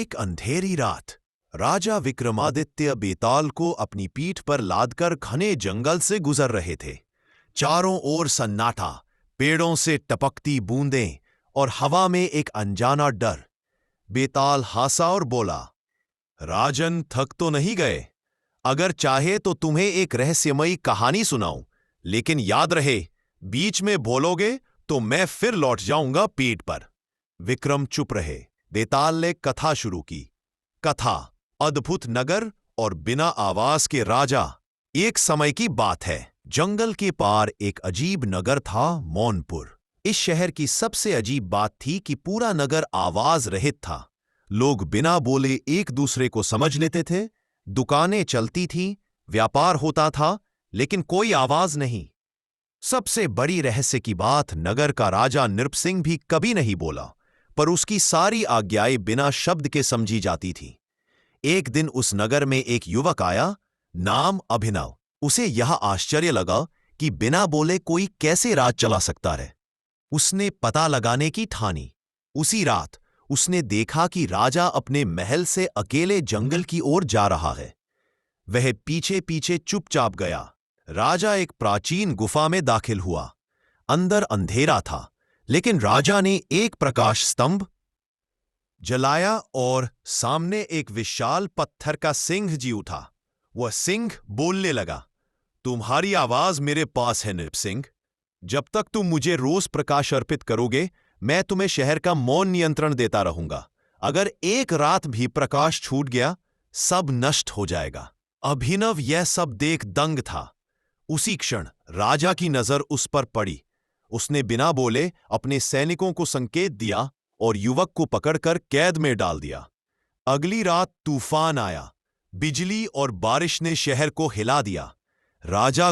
एक अंधेरी रात राजा विक्रमादित्य बेताल को अपनी पीठ पर लादकर घने जंगल से गुजर रहे थे। चारों ओर सन्नाटा, पेड़ों से टपकती बूंदें और हवा में एक अनजाना डर। बेताल हंसा और बोला, राजन, थक तो नहीं गए? अगर चाहे तो तुम्हें एक रहस्यमयी कहानी सुनाऊं, लेकिन याद रहे, बीच में बोलोगे तो मैं फिर लौट जाऊंगा पीठ पर। विक्रम चुप रहे। बेताल ने कथा शुरू की। कथा: अद्भुत नगर और बिना आवाज के राजा। एक समय की बात है, जंगल के पार एक अजीब नगर था, मौनपुर। इस शहर की सबसे अजीब बात थी कि पूरा नगर आवाज रहित था। लोग बिना बोले एक दूसरे को समझ लेते थे, दुकानें चलती थीं, व्यापार होता था, लेकिन कोई आवाज नहीं। सबसे बड़ी रहस्य की बात, नगर का राजा नृपसिंह भी कभी नहीं बोला, पर उसकी सारी आज्ञाएं बिना शब्द के समझी जाती थीं। एक दिन उस नगर में एक युवक आया, नाम अभिनव। उसे यह आश्चर्य लगा कि बिना बोले कोई कैसे राज चला सकता है। उसने पता लगाने की ठानी। उसी रात उसने देखा कि राजा अपने महल से अकेले जंगल की ओर जा रहा है। वह पीछे पीछे चुपचाप गया। राजा एक प्राचीन गुफा में दाखिल हुआ। अंदर अंधेरा था, लेकिन राजा ने एक प्रकाश स्तंभ जलाया और सामने एक विशाल पत्थर का सिंह जी उठा। वह सिंह बोलने लगा, तुम्हारी आवाज मेरे पास है नृपसिंह। जब तक तुम मुझे रोज प्रकाश अर्पित करोगे, मैं तुम्हें शहर का मौन नियंत्रण देता रहूंगा। अगर एक रात भी प्रकाश छूट गया, सब नष्ट हो जाएगा। अभिनव यह सब देख दंग था। उसी क्षण राजा की नजर उस पर पड़ी। उसने बिना बोले अपने सैनिकों को संकेत दिया और युवक को पकड़कर कैद में डाल दिया। अगली रात तूफान आया। बिजली और बारिश ने शहर को हिला दिया। राजा